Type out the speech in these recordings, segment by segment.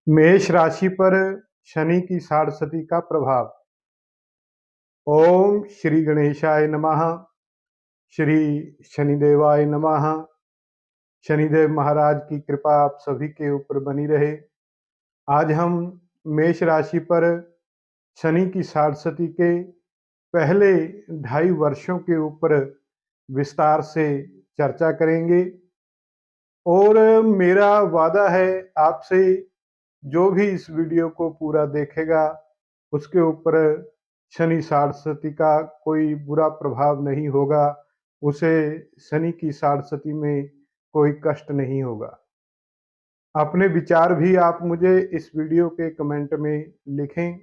मेष राशि पर शनि की साढ़सती का प्रभाव। ओम श्री गणेशाय नमः। श्री शनिदेवाय नमः। शनिदेव महाराज की कृपा आप सभी के ऊपर बनी रहे। आज हम मेष राशि पर शनि की साढ़सती के पहले 2.5 वर्षों के ऊपर विस्तार से चर्चा करेंगे और मेरा वादा है आपसे, जो भी इस वीडियो को पूरा देखेगा उसके ऊपर शनि साढ़सती का कोई बुरा प्रभाव नहीं होगा, उसे शनि की साढ़सती में कोई कष्ट नहीं होगा। अपने विचार भी आप मुझे इस वीडियो के कमेंट में लिखें।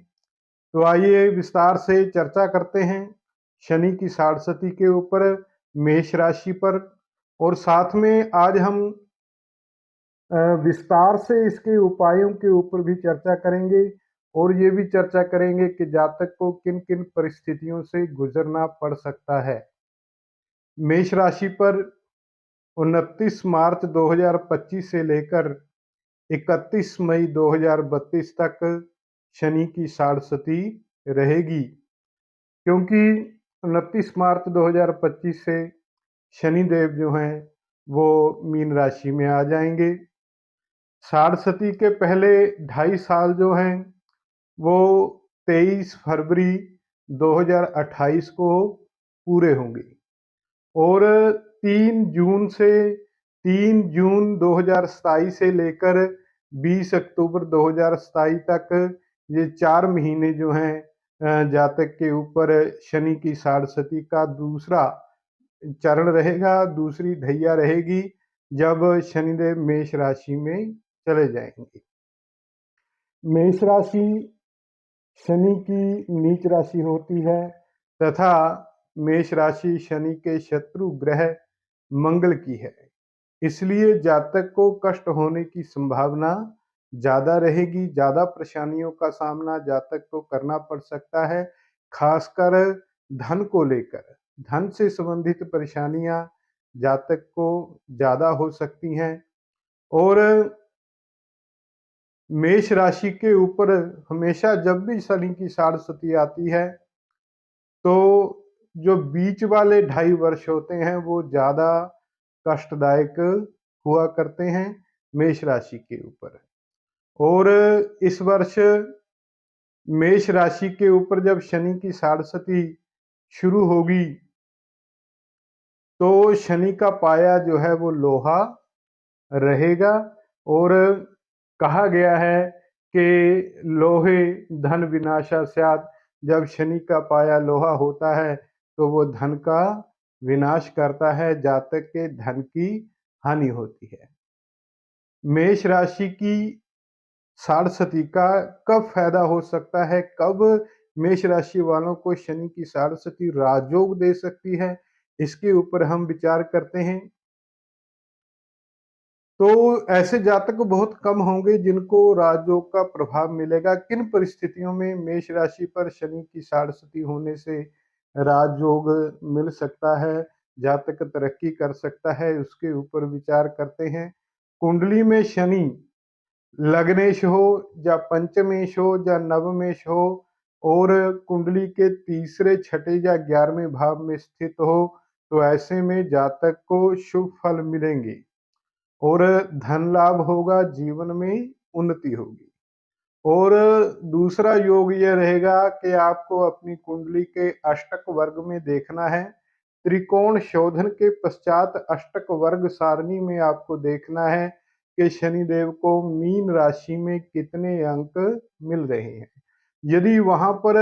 तो आइए विस्तार से चर्चा करते हैं शनि की साढ़सती के ऊपर, मेष राशि पर। और साथ में आज हम विस्तार से इसके उपायों के ऊपर भी चर्चा करेंगे और ये भी चर्चा करेंगे कि जातक को किन किन परिस्थितियों से गुजरना पड़ सकता है। मेष राशि पर 29 मार्च 2025 से लेकर 31 मई 2032 तक शनि की साढ़सती रहेगी, क्योंकि 29 मार्च 2025 से शनि देव जो हैं वो मीन राशि में आ जाएंगे। साढ़सती के पहले 2.5 साल जो हैं वो 23 फरवरी 2028 को पूरे होंगे और 3 जून से 3 जून 2027 से लेकर 20 अक्टूबर 2027 तक ये 4 महीने जो हैं जातक के ऊपर शनि की साढ़सती का दूसरा चरण रहेगा, दूसरी ढैया रहेगी, जब शनिदेव मेष राशि में चले जाएंगे। मेष राशि शनि की नीच राशि होती है तथा मेष राशि शनि के शत्रु ग्रह मंगल की है, इसलिए जातक को कष्ट होने की संभावना ज्यादा रहेगी। ज्यादा परेशानियों का सामना जातक को करना पड़ सकता है, खासकर धन को लेकर। धन से संबंधित परेशानियां जातक को ज्यादा हो सकती हैं। और मेष राशि के ऊपर हमेशा जब भी शनि की साढ़सती आती है तो जो बीच वाले 2.5 वर्ष होते हैं वो ज्यादा कष्टदायक हुआ करते हैं मेष राशि के ऊपर। और इस वर्ष मेष राशि के ऊपर जब शनि की साढ़सती शुरू होगी तो शनि का पाया जो है वो लोहा रहेगा। और कहा गया है कि लोहे धन विनाशा स्यात्, जब शनि का पाया लोहा होता है तो वो धन का विनाश करता है, जातक के धन की हानि होती है। मेष राशि की साढ़सती का कब फायदा हो सकता है, कब मेष राशि वालों को शनि की साढ़सती राजयोग दे सकती है, इसके ऊपर हम विचार करते हैं। तो ऐसे जातक बहुत कम होंगे जिनको राजयोग का प्रभाव मिलेगा। किन परिस्थितियों में मेष राशि पर शनि की साढ़सती होने से राजयोग मिल सकता है, जातक तरक्की कर सकता है, उसके ऊपर विचार करते हैं। कुंडली में शनि लग्नेश हो या पंचमेश हो या नवमेश हो और कुंडली के तीसरे छठे या 11वें भाव में स्थित हो, तो ऐसे में जातक को शुभ फल मिलेंगे और धन लाभ होगा, जीवन में उन्नति होगी। और दूसरा योग यह रहेगा कि आपको अपनी कुंडली के अष्टक वर्ग में देखना है। त्रिकोण शोधन के पश्चात अष्टक वर्ग सारणी में आपको देखना है कि शनिदेव को मीन राशि में कितने अंक मिल रहे हैं। यदि वहां पर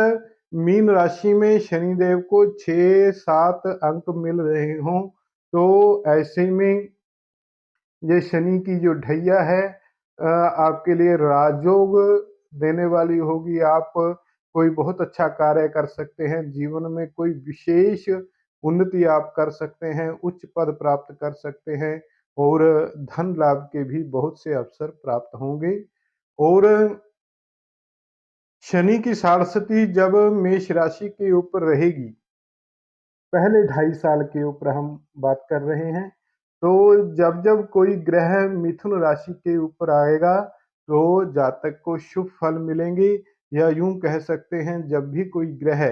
मीन राशि में शनिदेव को 6-7 अंक मिल रहे हों तो ऐसे में ये शनि की जो ढैया है आपके लिए राजयोग देने वाली होगी। आप कोई बहुत अच्छा कार्य कर सकते हैं, जीवन में कोई विशेष उन्नति आप कर सकते हैं, उच्च पद प्राप्त कर सकते हैं और धन लाभ के भी बहुत से अवसर प्राप्त होंगे। और शनि की साढ़सती जब मेष राशि के ऊपर रहेगी, पहले 2.5 साल के ऊपर हम बात कर रहे हैं, तो जब जब कोई ग्रह मिथुन राशि के ऊपर आएगा तो जातक को शुभ फल मिलेंगे, या यूँ कह सकते हैं जब भी कोई ग्रह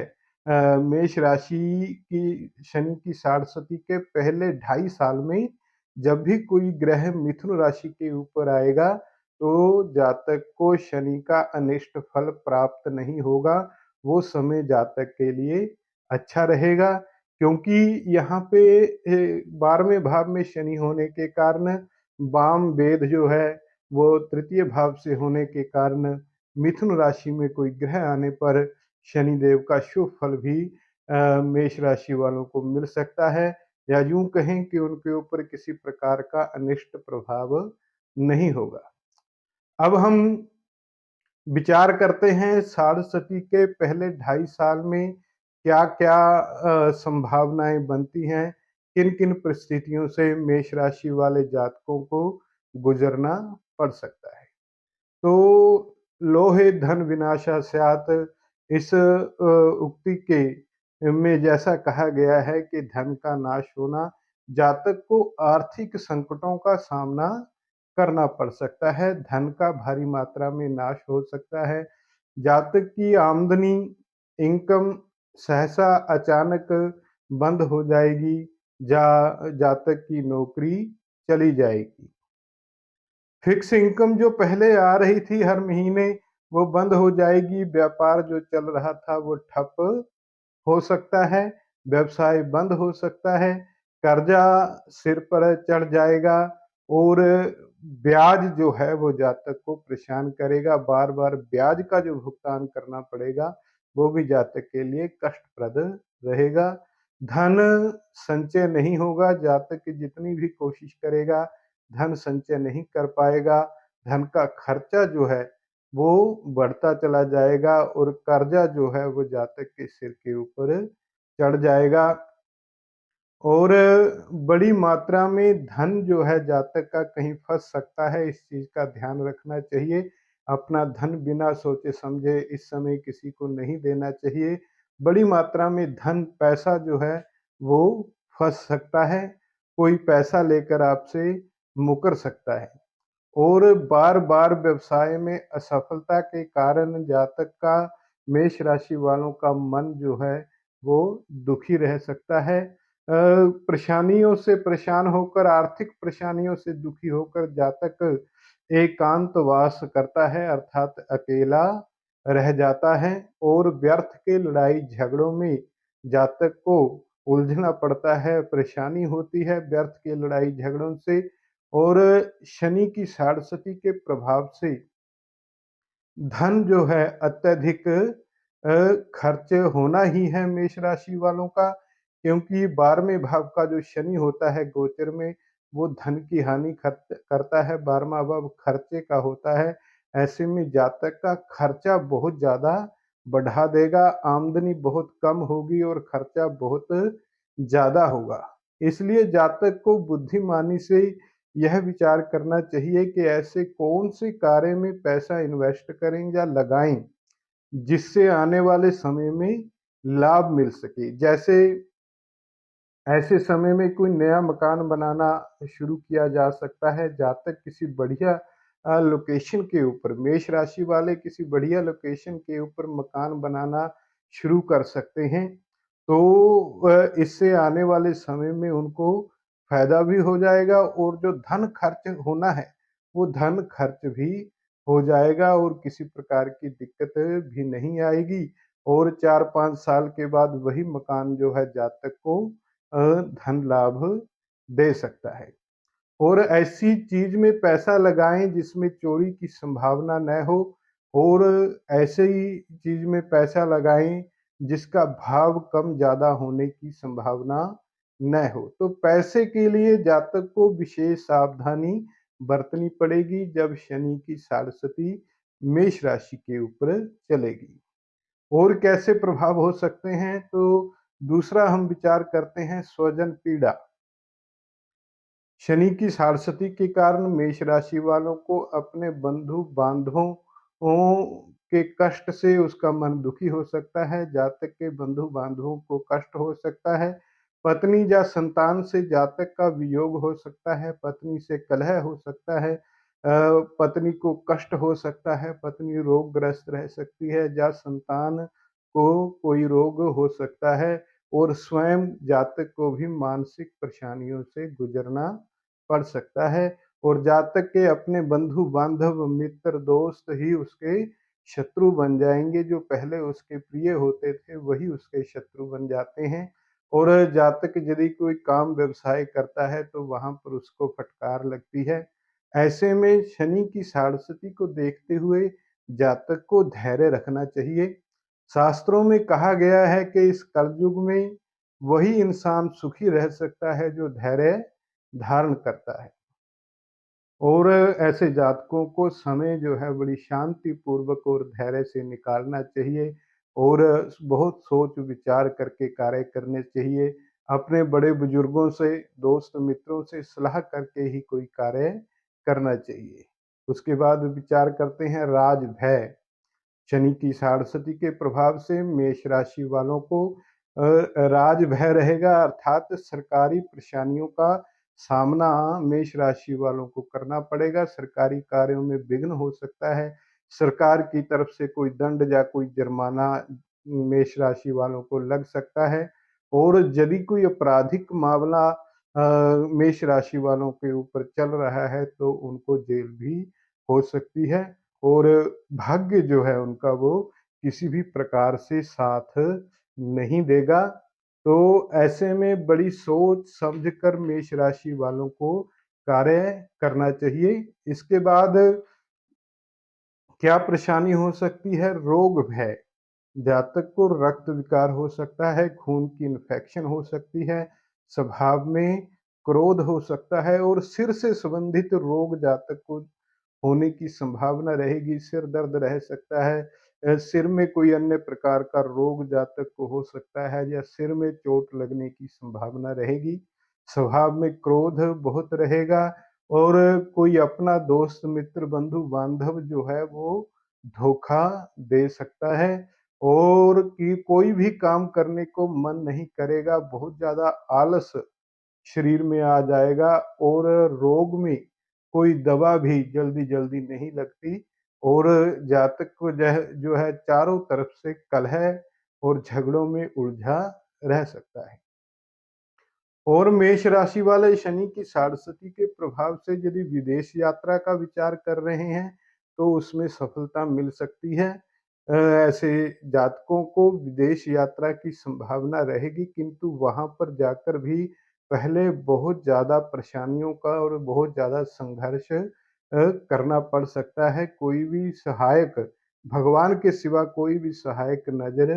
मेष राशि की शनि की साढ़सती के पहले 2.5 साल में जब भी कोई ग्रह मिथुन राशि के ऊपर आएगा, तो जातक को शनि का अनिष्ट फल प्राप्त नहीं होगा। वो समय जातक के लिए अच्छा रहेगा, क्योंकि यहाँ पे 12वें भाव में शनि होने के कारण वाम वेद जो है वो तृतीय भाव से होने के कारण मिथुन राशि में कोई ग्रह आने पर शनिदेव का शुभ फल भी मेष राशि वालों को मिल सकता है, या यूं कहें कि उनके ऊपर किसी प्रकार का अनिष्ट प्रभाव नहीं होगा। अब हम विचार करते हैं साढ़सती के पहले 2.5 साल में क्या-क्या संभावनाएँ बनती हैं, किन-किन परिस्थितियों से मेष राशि वाले जातकों को गुज़रना पड़ सकता है। तो लोहे धन विनाशा स्यात्, इस उक्ति के में जैसा कहा गया है कि धन का नाश होना, जातक को आर्थिक संकटों का सामना करना पड़ सकता है, धन का भारी मात्रा में नाश हो सकता है, जातक की आमदनी इनकम सहसा अचानक बंद हो जाएगी, जातक की नौकरी चली जाएगी। फिक्स इनकम जो पहले आ रही थी हर महीने, वो बंद हो जाएगी, व्यापार जो चल रहा था वो ठप हो सकता है, व्यवसाय बंद हो सकता है, कर्जा सिर पर चढ़ जाएगा, और ब्याज जो है वो जातक को परेशान करेगा, बार-बार ब्याज का जो भुगतान करना पड़ेगा, वो भी जातक के लिए कष्टप्रद रहेगा। धन संचय नहीं होगा, जातक की जितनी भी कोशिश करेगा, धन संचय नहीं कर पाएगा, धन का खर्चा जो है वो बढ़ता चला जाएगा, और कर्जा जो है वो जातक के सिर के ऊपर चढ़ जाएगा, और बड़ी मात्रा में धन जो है जातक का कहीं फँस सकता है, इस चीज़ का ध्यान रखना चाहिए। अपना धन बिना सोचे समझे इस समय किसी को नहीं देना चाहिए। बड़ी मात्रा में धन पैसा जो है वो फँस सकता है, कोई पैसा लेकर आपसे मुकर सकता है। और बार-बार व्यवसाय में असफलता के कारण जातक का मेष राशि वालों का मन जो है वो दुखी रह सकता है। परेशानियों से परेशान होकर, आर्थिक परेशानियों से दुखी होकर जातक एकांतवास करता है, अर्थात अकेला रह जाता है, और व्यर्थ के लड़ाई झगड़ों में जातक को उलझना पड़ता है, परेशानी होती है व्यर्थ के लड़ाई झगड़ों से, और शनि की साढ़सती के प्रभाव से धन जो है अत्यधिक खर्च होना ही है मेष राशि वालों का, क्योंकि 12वें भाव का जो शनि होता है गोचर में, वो धन की हानि खर्च करता है, 12वां भाव खर्चे का होता है। ऐसे में जातक का खर्चा बहुत ज़्यादा बढ़ा देगा, आमदनी बहुत कम होगी और खर्चा बहुत ज़्यादा होगा। इसलिए जातक को बुद्धिमानी से यह विचार करना चाहिए कि ऐसे कौन से कार्य में पैसा इन्वेस्ट करें या लगाएं, जिससे आने वाले समय में लाभ मिल सके। जैसे ऐसे समय में कोई नया मकान बनाना शुरू किया जा सकता है, जातक किसी बढ़िया लोकेशन के ऊपर, मेष राशि वाले किसी बढ़िया लोकेशन के ऊपर मकान बनाना शुरू कर सकते हैं। तो इससे आने वाले समय में उनको फ़ायदा भी हो जाएगा, और जो धन खर्च होना है, वो धन खर्च भी हो जाएगा, और किसी प्रकार की दिक्कत भी नहीं आएगी, और 4-5 साल के बाद वही मकान जो है जातक को धन लाभ दे सकता है। और ऐसी चीज़ में पैसा लगाएँ जिसमें चोरी की संभावना न हो, और ऐसे ही चीज़ में पैसा लगाएँ जिसका भाव कम ज़्यादा होने की संभावना न हो। तो पैसे के लिए जातक को विशेष सावधानी बरतनी पड़ेगी जब शनि की साढ़सती मेष राशि के ऊपर चलेगी। और कैसे प्रभाव हो सकते हैं, तो दूसरा हम विचार करते हैं स्वजन पीड़ा। शनि की साढ़सती के कारण मेष राशि वालों को अपने बंधु-बांधवों के कष्ट से उसका मन दुखी हो सकता है, जातक के बंधु-बांधवों को कष्ट हो सकता है, पत्नी या संतान से जातक का वियोग हो सकता है, पत्नी से कलह हो सकता है, पत्नी को कष्ट हो सकता है, पत्नी रोगग्रस्त रह सकती है या संतान को कोई रोग हो सकता है और स्वयं जातक को भी मानसिक परेशानियों से गुजरना पड़ सकता है और जातक के अपने बंधु-बांधव, मित्र, दोस्त ही उसके शत्रु बन जाएँगे, जो पहले उसके प्रिय होते थे, वही उसके शत्रु बन जाते हैं और जातक यदि कोई काम व्यवसाय करता है, तो वहाँ पर उसको फटकार लगती है। ऐसे में शनि की साढ़सती को देखते हुए जातक को धैर्य रखना चाहिए। शास्त्रों में कहा गया है कि इस कलयुग में वही इंसान सुखी रह सकता है जो धैर्य धारण करता है और ऐसे जातकों को समय जो है बड़ी शांति पूर्वक और धैर्य से निकालना चाहिए और बहुत सोच विचार करके कार्य करने चाहिए। अपने बड़े बुजुर्गों से, दोस्त मित्रों से सलाह करके ही कोई कार्य करना चाहिए। उसके बाद विचार करते हैं राज भय। शनि की साढ़सती के प्रभाव से मेष राशि वालों को राज भय रहेगा अर्थात सरकारी परेशानियों का सामना मेष राशि वालों को करना पड़ेगा। सरकारी कार्यों में विघ्न हो सकता है। सरकार की तरफ से कोई दंड या कोई जुर्माना मेष राशि वालों को लग सकता है और यदि कोई आपराधिक मामला मेष राशि वालों के ऊपर चल रहा है तो उनको जेल भी हो सकती है और भाग्य जो है उनका वो किसी भी प्रकार से साथ नहीं देगा। तो ऐसे में बड़ी सोच समझ कर मेष राशि वालों को कार्य करना चाहिए। इसके बाद क्या परेशानी हो सकती है? रोग भय। जातक को रक्त विकार हो सकता है, खून की इन्फेक्शन हो सकती है, स्वभाव में क्रोध हो सकता है और सिर से संबंधित रोग जातक को होने की संभावना रहेगी, सिर दर्द रह सकता है सिर में कोई अन्य प्रकार का रोग जातक को हो सकता है या सिर में चोट लगने की संभावना रहेगी। स्वभाव में क्रोध बहुत रहेगा और कोई अपना दोस्त, मित्र, बंधु-बांधव जो है वो धोखा दे सकता है और कि कोई भी काम करने को मन नहीं करेगा, बहुत ज़्यादा आलस शरीर में आ जाएगा और रोग में कोई दवा भी जल्दी-जल्दी नहीं लगती और जातक को जो है चारों तरफ से कलह और झगड़ों में उलझा रह सकता है। और मेष राशि वाले शनि की साढ़सती के प्रभाव से यदि विदेश यात्रा का विचार कर रहे हैं, तो उसमें सफलता मिल सकती है। ऐसे जातकों को विदेश यात्रा की संभावना रहेगी, किंतु वहाँ पर जाकर भी पहले बहुत ज़्यादा परेशानियों का और बहुत ज़्यादा संघर्ष करना पड़ सकता है। कोई भी सहायक भगवान के सिवा कोई भी सहायक नज़र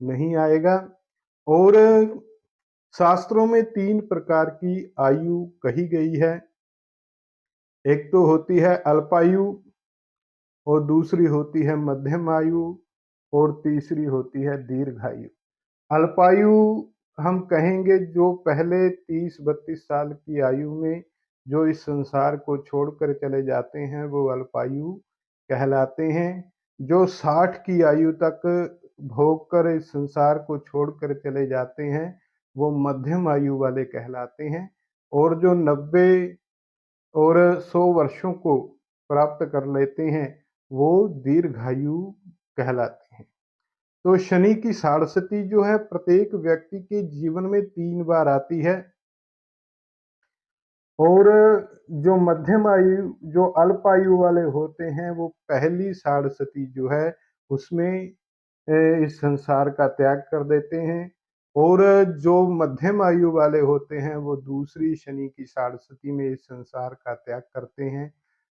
नहीं आएगा और शास्त्रों में 3 प्रकार की आयु कही गई है। एक तो होती है अल्पायु और दूसरी होती है मध्यम आयु और तीसरी होती है दीर्घायु। अल्पायु हम कहेंगे जो पहले 30-32 साल की आयु में जो इस संसार को छोड़कर चले जाते हैं वो अल्पायु कहलाते हैं। जो 60 की आयु तक भोग कर इस संसार को छोड़कर चले जाते हैं वो मध्यम आयु वाले कहलाते हैं और जो 90 और 100 वर्षों को प्राप्त कर लेते हैं वो दीर्घायु कहलाते हैं। तो शनि की साढ़सती जो है प्रत्येक व्यक्ति के जीवन में 3 बार आती है और जो मध्यम आयु जो अल्प आयु वाले होते हैं वो पहली साढ़सती जो है उसमें इस संसार का त्याग कर देते हैं और जो मध्यम आयु वाले होते हैं वो दूसरी शनि की साढ़सती में इस संसार का त्याग करते हैं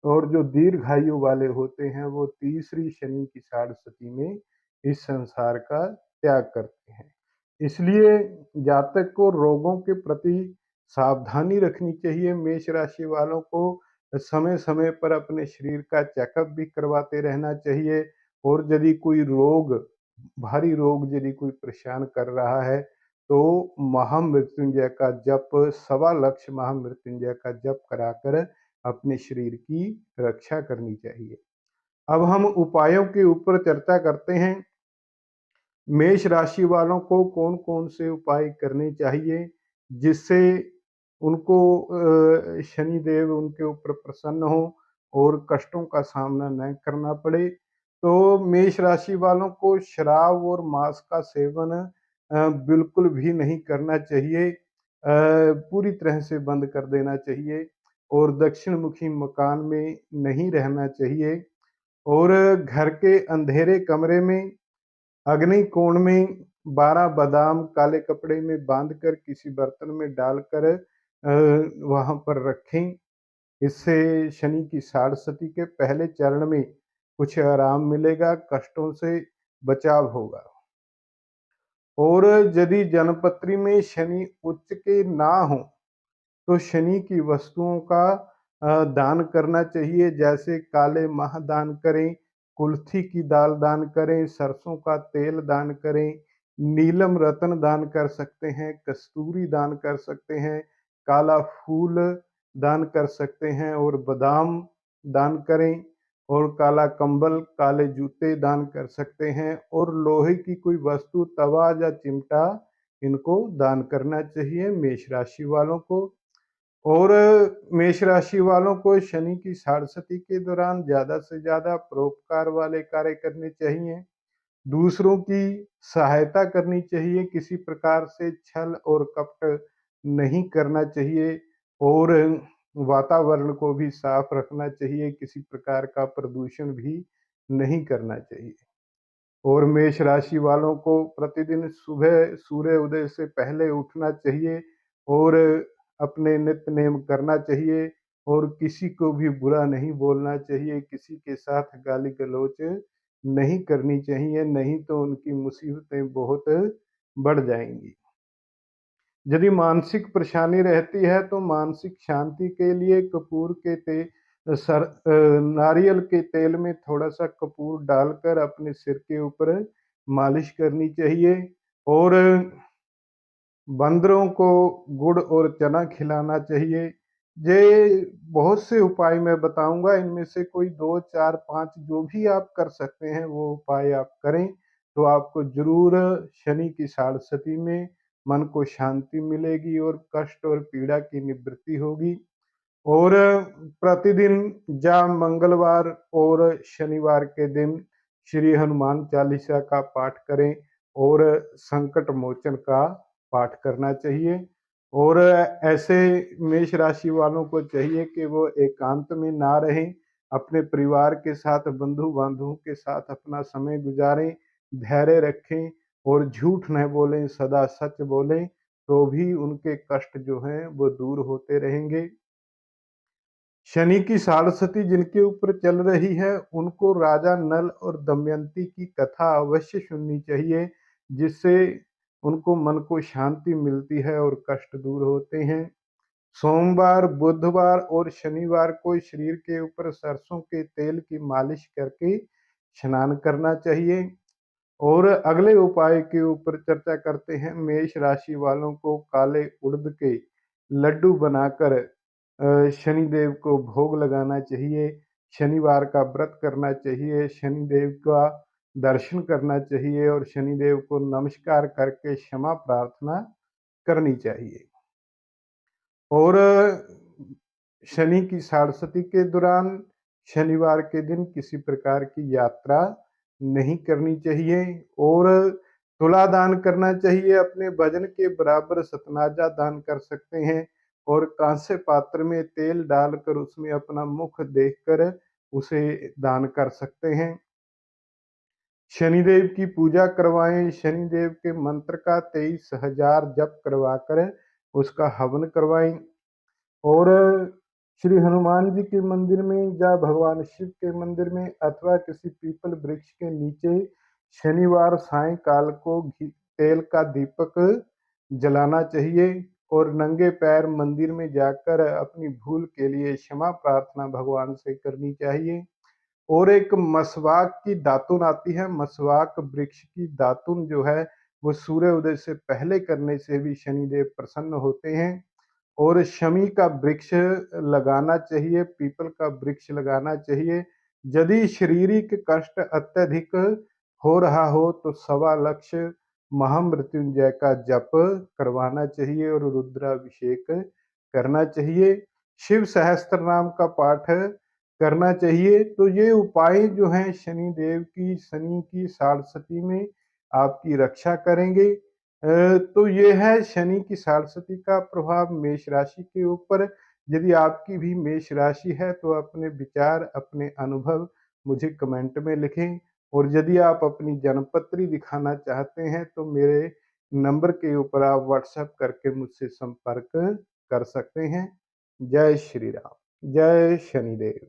और जो दीर्घायु वाले होते हैं वो तीसरी शनि की साढ़सती में इस संसार का त्याग करते हैं। इसलिए जातक को रोगों के प्रति सावधानी रखनी चाहिए। मेष राशि वालों को समय-समय पर अपने शरीर का चेकअप भी करवाते रहना चाहिए और यदि कोई रोग भारी रोग यदि कोई परेशान कर रहा है, तो महामृत्युंजय का जप सवा लक्ष महामृत्युंजय का जप कराकर अपने शरीर की रक्षा करनी चाहिए। अब हम उपायों के ऊपर चर्चा करते हैं। मेष राशि वालों को कौन-कौन से उपाय करने चाहिए, जिससे उनको शनिदेव उनके ऊपर प्रसन्न हों और कष्टों का सामना न करना पड़े। तो मेष राशि वालों को शराब और मांस का सेवन बिल्कुल भी नहीं करना चाहिए। पूरी तरह से बंद कर देना चाहिए और दक्षिण मुखी मकान में नहीं रहना चाहिए और घर के अंधेरे कमरे में अग्नि कोण में 12 बादाम काले कपड़े में बांधकर किसी बर्तन में डालकर वहाँ पर रखें। इससे शनि की साढ़सती के पहले चरण में कुछ आराम मिलेगा, कष्टों से बचाव होगा। और यदि जन्मपत्री में शनि उच्च के ना हो तो शनि की वस्तुओं का दान करना चाहिए, जैसे काले माह दान करें, कुल्थी की दाल दान करें, सरसों का तेल दान करें, नीलम रत्न दान कर सकते हैं, कस्तूरी दान कर सकते हैं, काला फूल दान कर सकते हैं और बादाम दान करें और काला कंबल, काले जूते दान कर सकते हैं और लोहे की कोई वस्तु, तवा या चिमटा इनको दान करना चाहिए मेष राशि वालों को। और मेष राशि वालों को शनि की साढ़सती के दौरान ज़्यादा से ज़्यादा परोपकार वाले कार्य करने चाहिए, दूसरों की सहायता करनी चाहिए, किसी प्रकार से छल और कपट नहीं करना चाहिए और वातावरण को भी साफ रखना चाहिए, किसी प्रकार का प्रदूषण भी नहीं करना चाहिए। और मेष राशि वालों को प्रतिदिन सुबह सूर्य उदय से पहले उठना चाहिए और अपने नित्य नेम करना चाहिए और किसी को भी बुरा नहीं बोलना चाहिए, किसी के साथ गाली गलौज नहीं करनी चाहिए, नहीं तो उनकी मुसीबतें बहुत बढ़ जाएंगी। यदि मानसिक परेशानी रहती है तो मानसिक शांति के लिए कपूर के नारियल के तेल में थोड़ा-सा कपूर डालकर अपने सिर के ऊपर मालिश करनी चाहिए और बंदरों को गुड़ और चना खिलाना चाहिए। ये बहुत से उपाय मैं बताऊँगा, इनमें से कोई 2, 4, 5 जो भी आप कर सकते हैं वो उपाय आप करें, तो आपको ज़रूर शनि की साढ़सती में मन को शांति मिलेगी और कष्ट और पीड़ा की निवृत्ति होगी। और प्रतिदिन या मंगलवार और शनिवार के दिन श्री हनुमान चालीसा का पाठ करें और संकट मोचन का पाठ करना चाहिए। और ऐसे मेष राशि वालों को चाहिए कि वो एकांत में ना रहें, अपने परिवार के साथ, बंधु-बांधवों के साथ अपना समय गुजारें, धैर्य रखें और झूठ न बोलें, सदा सच बोलें, तो भी उनके कष्ट जो हैं वो दूर होते रहेंगे। शनि की साढ़सती जिनके ऊपर चल रही है, उनको राजा नल और दमयंती की कथा अवश्य सुननी चाहिए, जिससे उनको मन को शांति मिलती है और कष्ट दूर होते हैं। सोमवार, बुधवार और शनिवार को शरीर के ऊपर सरसों के तेल की मालिश करके स्नान करना चाहिए। और अगले उपाय के ऊपर चर्चा करते हैं। मेष राशि वालों को काले उड़द के लड्डू बनाकर शनिदेव को भोग लगाना चाहिए, शनिवार का व्रत करना चाहिए, शनिदेव का दर्शन करना चाहिए और शनिदेव को नमस्कार करके क्षमा प्रार्थना करनी चाहिए। और शनि की साढ़सती के दौरान शनिवार के दिन किसी प्रकार की यात्रा नहीं करनी चाहिए और तुला दान करना चाहिए, अपने वजन के बराबर सतनाजा दान कर सकते हैं और कांस्य पात्र में तेल डालकर उसमें अपना मुख देखकर उसे दान कर सकते हैं। शनिदेव की पूजा करवाएं, शनिदेव के मंत्र का 23,000 जप करवाकर उसका हवन करवाएं और श्री हनुमान जी के मंदिर में या भगवान शिव के मंदिर में अथवा किसी पीपल वृक्ष के नीचे शनिवार सायंकाल को तेल का दीपक जलाना चाहिए और नंगे पैर मंदिर में जाकर अपनी भूल के लिए क्षमा प्रार्थना भगवान से करनी चाहिए। और एक मसवाक की दातुन आती है, मसवाक वृक्ष की दातुन जो है वो सूर्य उदय से पहले करने से भी शनिदेव प्रसन्न होते हैं। और शमी का वृक्ष लगाना चाहिए, पीपल का वृक्ष लगाना चाहिए। यदि शारीरिक कष्ट अत्यधिक हो रहा हो तो 1.25 लक्ष महामृत्युंजय का जप करवाना चाहिए और रुद्राभिषेक करना चाहिए। शिव सहस्त्र नाम का पाठ करना चाहिए। तो ये उपाय जो हैं शनि की साढ़सती में आपकी रक्षा करेंगे। तो ये है शनि की साढ़सती का प्रभाव मेष राशि के ऊपर। यदि आपकी भी मेष राशि है तो अपने विचार, अपने अनुभव मुझे कमेंट में लिखें, और यदि आप अपनी जन्मपत्री दिखाना चाहते हैं तो मेरे नंबर के ऊपर आप व्हाट्सएप करके मुझसे संपर्क कर सकते हैं। जय श्री राम, जय शनिदेव।